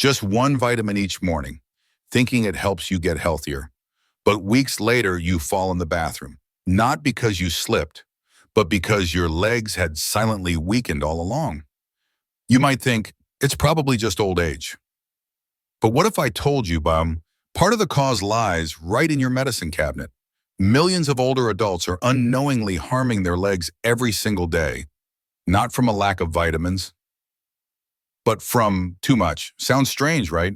Just one vitamin each morning, thinking it helps you get healthier. But weeks later, you fall in the bathroom, not because you slipped, but because your legs had silently weakened all along. You might think, it's probably just old age. But what if I told you, part of the cause lies right in your medicine cabinet? Millions of older adults are unknowingly harming their legs every single day, not from a lack of vitamins, but from too much. Sounds strange, right?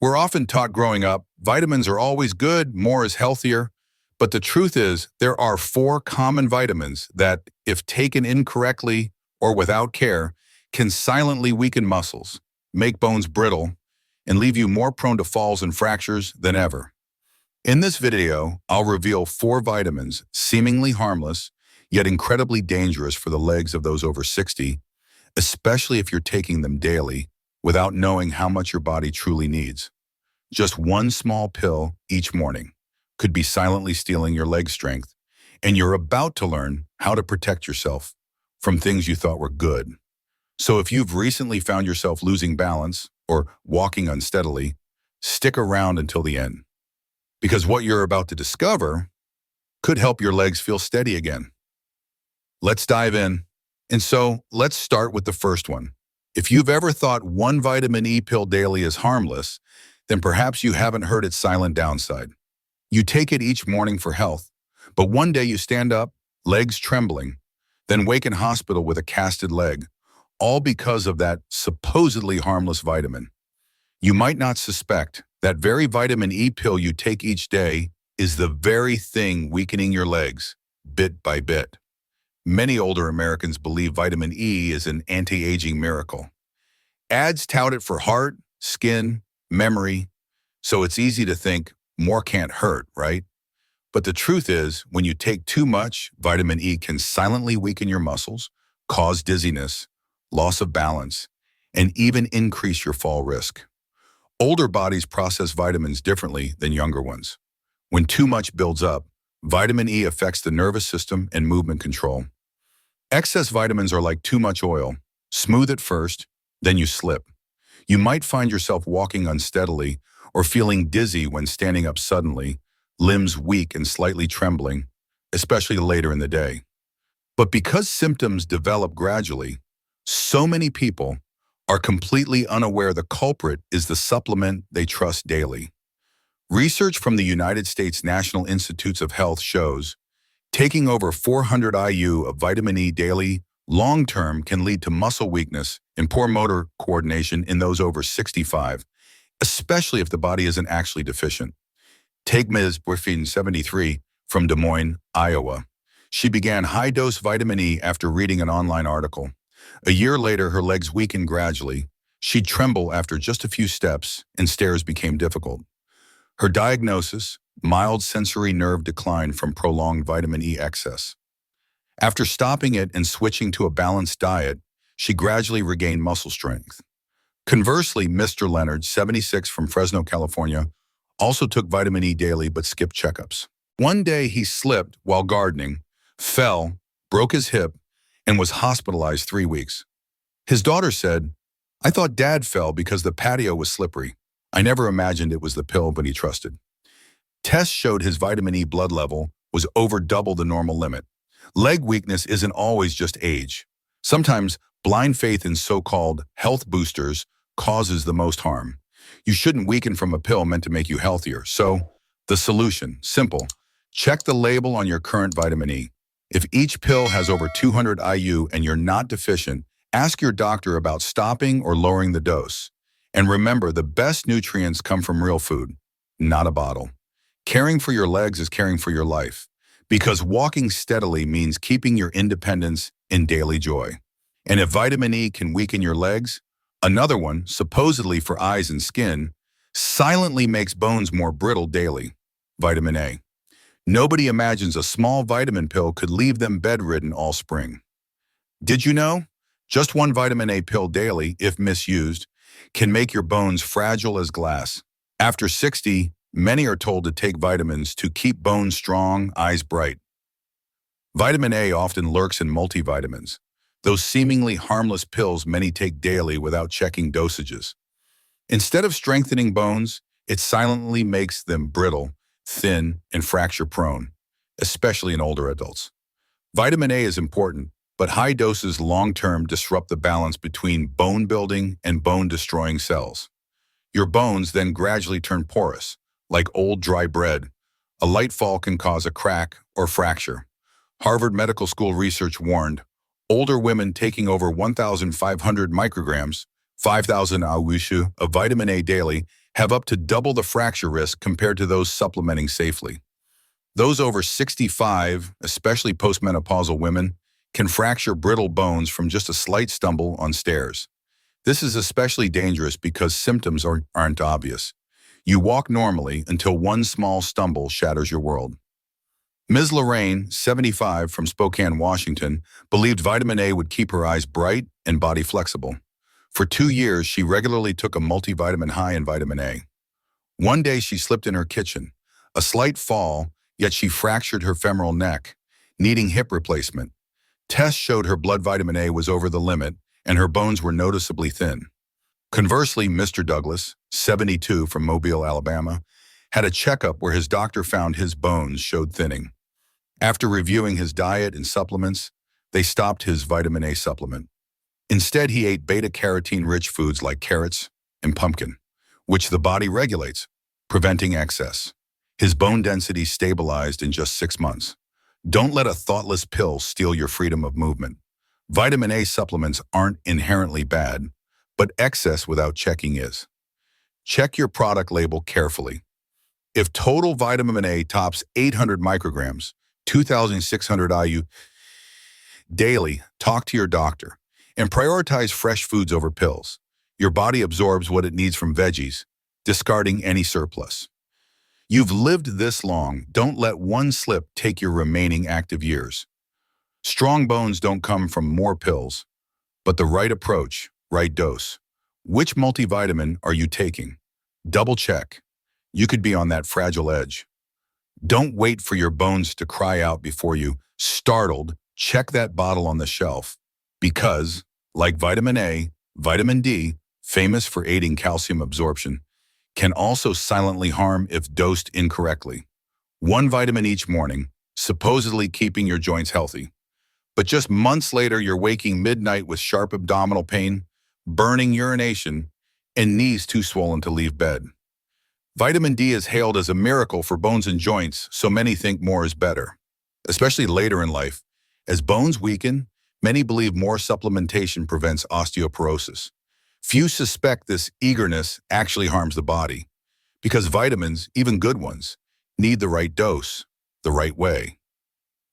We're often taught growing up, vitamins are always good, more is healthier. But the truth is, there are four common vitamins that, if taken incorrectly or without care, can silently weaken muscles, make bones brittle, and leave you more prone to falls and fractures than ever. In this video, I'll reveal four vitamins, seemingly harmless, yet incredibly dangerous for the legs of those over 60, especially if you're taking them daily without knowing how much your body truly needs. Just one small pill each morning could be silently stealing your leg strength, and you're about to learn how to protect yourself from things you thought were good. So if you've recently found yourself losing balance or walking unsteadily, stick around until the end, because what you're about to discover could help your legs feel steady again. Let's dive in. And so let's start with the first one. If you've ever thought one vitamin E pill daily is harmless, then perhaps you haven't heard its silent downside. You take it each morning for health, but one day you stand up, legs trembling, then wake in hospital with a casted leg, all because of that supposedly harmless vitamin. You might not suspect that very vitamin E pill you take each day is the very thing weakening your legs, bit by bit. Many older Americans believe vitamin E is an anti-aging miracle. Ads tout it for heart, skin, memory, so it's easy to think more can't hurt, right? But the truth is, when you take too much, vitamin E can silently weaken your muscles, cause dizziness, loss of balance, and even increase your fall risk. Older bodies process vitamins differently than younger ones. When too much builds up, vitamin E affects the nervous system and movement control. Excess vitamins are like too much oil. Smooth at first, then you slip. You might find yourself walking unsteadily or feeling dizzy when standing up suddenly, limbs weak and slightly trembling, especially later in the day. But because symptoms develop gradually, so many people are completely unaware the culprit is the supplement they trust daily. Research from the United States National Institutes of Health shows taking over 400 IU of vitamin E daily long-term can lead to muscle weakness and poor motor coordination in those over 65, especially if the body isn't actually deficient. Take Ms. Burfin, 73, from Des Moines, Iowa. She began high-dose vitamin E after reading an online article. A year later, her legs weakened gradually. She'd tremble after just a few steps, and stairs became difficult. Her diagnosis, mild sensory nerve decline from prolonged vitamin E excess. After stopping it and switching to a balanced diet, she gradually regained muscle strength. Conversely, Mr. Leonard, 76, from Fresno, California, also took vitamin E daily but skipped checkups. One day he slipped while gardening, fell, broke his hip, and was hospitalized 3 weeks. His daughter said, "I thought Dad fell because the patio was slippery. I never imagined it was the pill, but he trusted." Tests showed his vitamin E blood level was over double the normal limit. Leg weakness isn't always just age. Sometimes blind faith in so-called health boosters causes the most harm. You shouldn't weaken from a pill meant to make you healthier. So, the solution, simple. Check the label on your current vitamin E. If each pill has over 200 IU and you're not deficient, ask your doctor about stopping or lowering the dose. And remember, the best nutrients come from real food, not a bottle. Caring for your legs is caring for your life, because walking steadily means keeping your independence in daily joy. And if vitamin E can weaken your legs, another one, supposedly for eyes and skin, silently makes bones more brittle daily, vitamin A. Nobody imagines a small vitamin pill could leave them bedridden all spring. Did you know? Just one vitamin A pill daily, if misused, can make your bones fragile as glass. After 60, many are told to take vitamins to keep bones strong, eyes bright. Vitamin A often lurks in multivitamins, those seemingly harmless pills many take daily without checking dosages. Instead of strengthening bones, it silently makes them brittle, thin, and fracture-prone, especially in older adults. Vitamin A is important, but high doses long-term disrupt the balance between bone-building and bone-destroying cells. Your bones then gradually turn porous, like old dry bread. A light fall can cause a crack or fracture. Harvard Medical School research warned older women taking over 1,500 micrograms, 5,000 IU of vitamin A daily have up to double the fracture risk compared to those supplementing safely. Those over 65, especially postmenopausal women, can fracture brittle bones from just a slight stumble on stairs. This is especially dangerous because symptoms aren't obvious. You walk normally until one small stumble shatters your world. Ms. Lorraine, 75, from Spokane, Washington, believed vitamin A would keep her eyes bright and body flexible. For 2 years, she regularly took a multivitamin high in vitamin A. One day, she slipped in her kitchen. A slight fall, yet she fractured her femoral neck, needing hip replacement. Tests showed her blood vitamin A was over the limit, and her bones were noticeably thin. Conversely, Mr. Douglas, 72, from Mobile, Alabama, had a checkup where his doctor found his bones showed thinning. After reviewing his diet and supplements, they stopped his vitamin A supplement. Instead, he ate beta-carotene-rich foods like carrots and pumpkin, which the body regulates, preventing excess. His bone density stabilized in just 6 months. Don't let a thoughtless pill steal your freedom of movement. Vitamin A supplements aren't inherently bad, but excess without checking is. Check your product label carefully. If total vitamin A tops 800 micrograms, 2,600 IU daily, talk to your doctor and prioritize fresh foods over pills. Your body absorbs what it needs from veggies, discarding any surplus. You've lived this long. Don't let one slip take your remaining active years. Strong bones don't come from more pills, but the right approach, right dose. Which multivitamin are you taking? Double check. You could be on that fragile edge. Don't wait for your bones to cry out before you, startled, check that bottle on the shelf. Because, like vitamin A, vitamin D, famous for aiding calcium absorption, can also silently harm if dosed incorrectly. One vitamin each morning, supposedly keeping your joints healthy. But just months later, you're waking midnight with sharp abdominal pain, burning urination, and knees too swollen to leave bed. Vitamin D is hailed as a miracle for bones and joints, so many think more is better. Especially later in life, as bones weaken, many believe more supplementation prevents osteoporosis. Few suspect this eagerness actually harms the body, because vitamins, even good ones, need the right dose, the right way.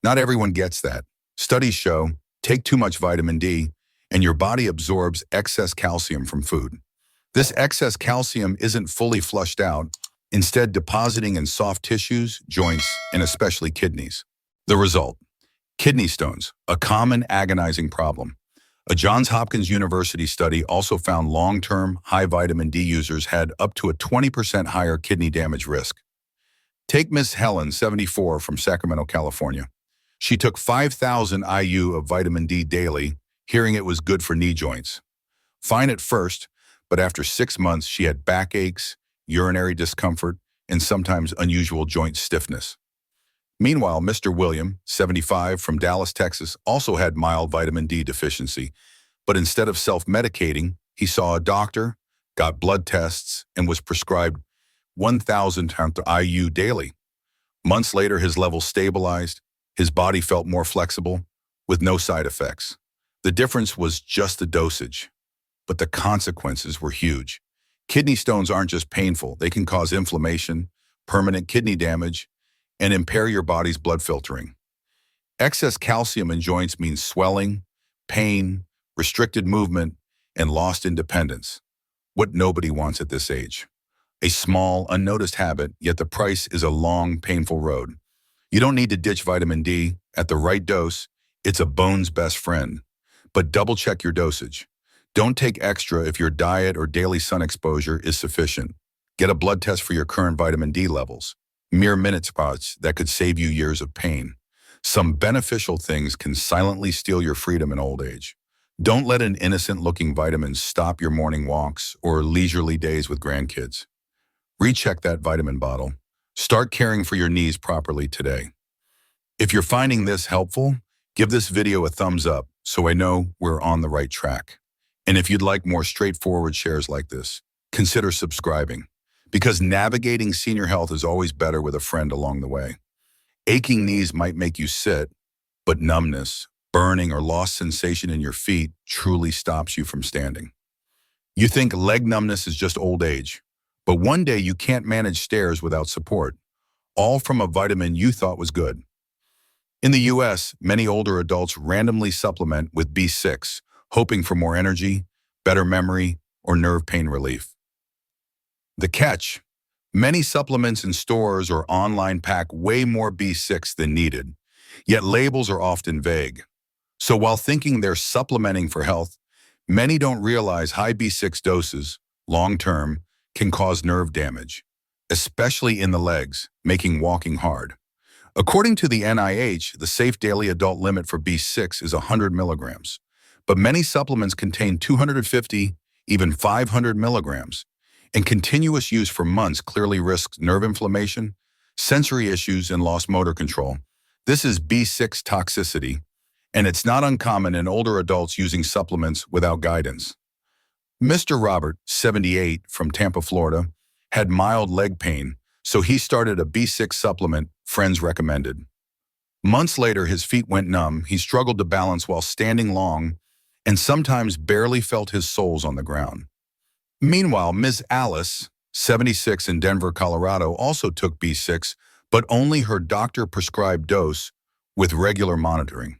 Not everyone gets that. Studies show, take too much vitamin D, and your body absorbs excess calcium from food. This excess calcium isn't fully flushed out, instead depositing in soft tissues, joints, and especially kidneys. The result: kidney stones, a common agonizing problem. A Johns Hopkins University study also found long-term high vitamin D users had up to a 20% higher kidney damage risk. Take Miss Helen, 74, from Sacramento, California. She took 5,000 IU of vitamin D daily, hearing it was good for knee joints. Fine at first, but after 6 months, she had backaches, urinary discomfort, and sometimes unusual joint stiffness. Meanwhile, Mr. William, 75, from Dallas, Texas, also had mild vitamin D deficiency, but instead of self-medicating, he saw a doctor, got blood tests, and was prescribed 1,000 IU daily. Months later, his levels stabilized, his body felt more flexible, with no side effects. The difference was just the dosage, but the consequences were huge. Kidney stones aren't just painful, they can cause inflammation, permanent kidney damage, and impair your body's blood filtering. Excess calcium in joints means swelling, pain, restricted movement, and lost independence. What nobody wants at this age. A small, unnoticed habit, yet the price is a long, painful road. You don't need to ditch vitamin D. At the right dose, it's a bone's best friend. But double-check your dosage. Don't take extra if your diet or daily sun exposure is sufficient. Get a blood test for your current vitamin D levels. Mere minute spots that could save you years of pain. Some beneficial things can silently steal your freedom in old age. Don't let an innocent-looking vitamin stop your morning walks or leisurely days with grandkids. Recheck that vitamin bottle. Start caring for your knees properly today. If you're finding this helpful, give this video a thumbs up so I know we're on the right track. And if you'd like more straightforward shares like this, consider subscribing, because navigating senior health is always better with a friend along the way. Aching knees might make you sit, but numbness, burning, or lost sensation in your feet truly stops you from standing. You think leg numbness is just old age, but one day you can't manage stairs without support, all from a vitamin you thought was good. In the US, many older adults randomly supplement with B6, hoping for more energy, better memory, or nerve pain relief. The catch: many supplements in stores or online pack way more B6 than needed, yet labels are often vague. So while thinking they're supplementing for health, many don't realize high B6 doses, long-term, can cause nerve damage, especially in the legs, making walking hard. According to the NIH, the safe daily adult limit for B6 is 100 milligrams, but many supplements contain 250, even 500 milligrams, and continuous use for months clearly risks nerve inflammation, sensory issues, and lost motor control. This is B6 toxicity, and it's not uncommon in older adults using supplements without guidance. Mr. Robert, 78, from Tampa, Florida, had mild leg pain, so he started a B6 supplement friends recommended. Months later, his feet went numb, he struggled to balance while standing long, and sometimes barely felt his soles on the ground. Meanwhile, Ms. Alice, 76, in Denver, Colorado, also took B6, but only her doctor-prescribed dose with regular monitoring.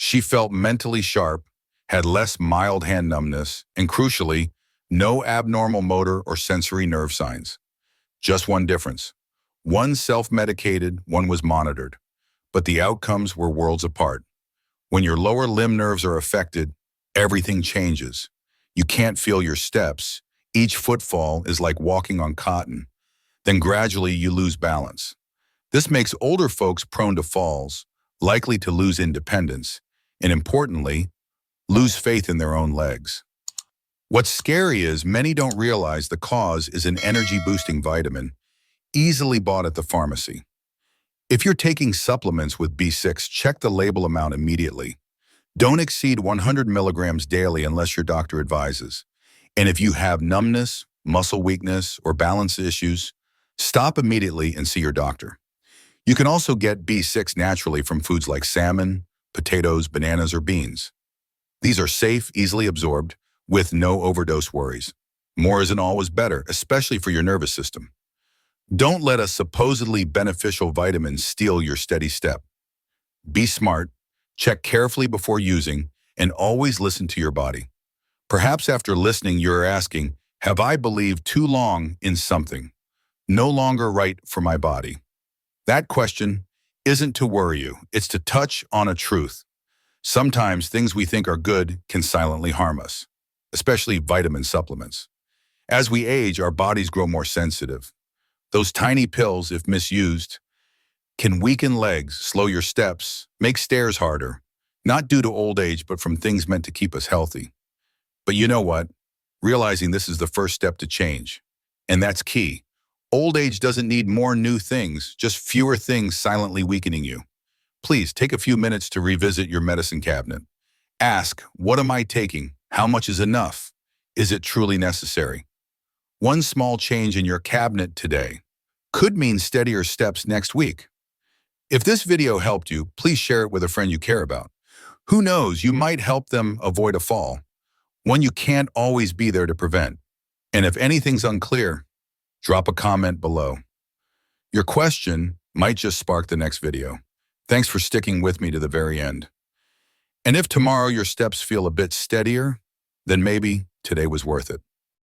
She felt mentally sharp, had less mild hand numbness, and crucially, no abnormal motor or sensory nerve signs. Just one difference. One self-medicated, one was monitored, but the outcomes were worlds apart. When your lower limb nerves are affected, everything changes. You can't feel your steps. Each footfall is like walking on cotton. Then gradually you lose balance. This makes older folks prone to falls, likely to lose independence, and importantly, lose faith in their own legs. What's scary is many don't realize the cause is an energy-boosting vitamin, easily bought at the pharmacy. If you're taking supplements with B6, check the label amount immediately. Don't exceed 100 milligrams daily unless your doctor advises. And if you have numbness, muscle weakness, or balance issues, stop immediately and see your doctor. You can also get B6 naturally from foods like salmon, potatoes, bananas, or beans. These are safe, easily absorbed, with no overdose worries. More isn't always better, especially for your nervous system. Don't let a supposedly beneficial vitamin steal your steady step. Be smart, check carefully before using, and always listen to your body. Perhaps after listening, you're asking, have I believed too long in something no longer right for my body? That question isn't to worry you, it's to touch on a truth. Sometimes things we think are good can silently harm us, especially vitamin supplements. As we age, our bodies grow more sensitive. Those tiny pills, if misused, can weaken legs, slow your steps, make stairs harder, not due to old age, but from things meant to keep us healthy. But you know what? Realizing this is the first step to change. And that's key. Old age doesn't need more new things, just fewer things silently weakening you. Please take a few minutes to revisit your medicine cabinet. Ask, what am I taking? How much is enough? Is it truly necessary? One small change in your cabinet today could mean steadier steps next week. If this video helped you, please share it with a friend you care about. Who knows, you might help them avoid a fall, one you can't always be there to prevent. And if anything's unclear, drop a comment below. Your question might just spark the next video. Thanks for sticking with me to the very end. And if tomorrow your steps feel a bit steadier, then maybe today was worth it.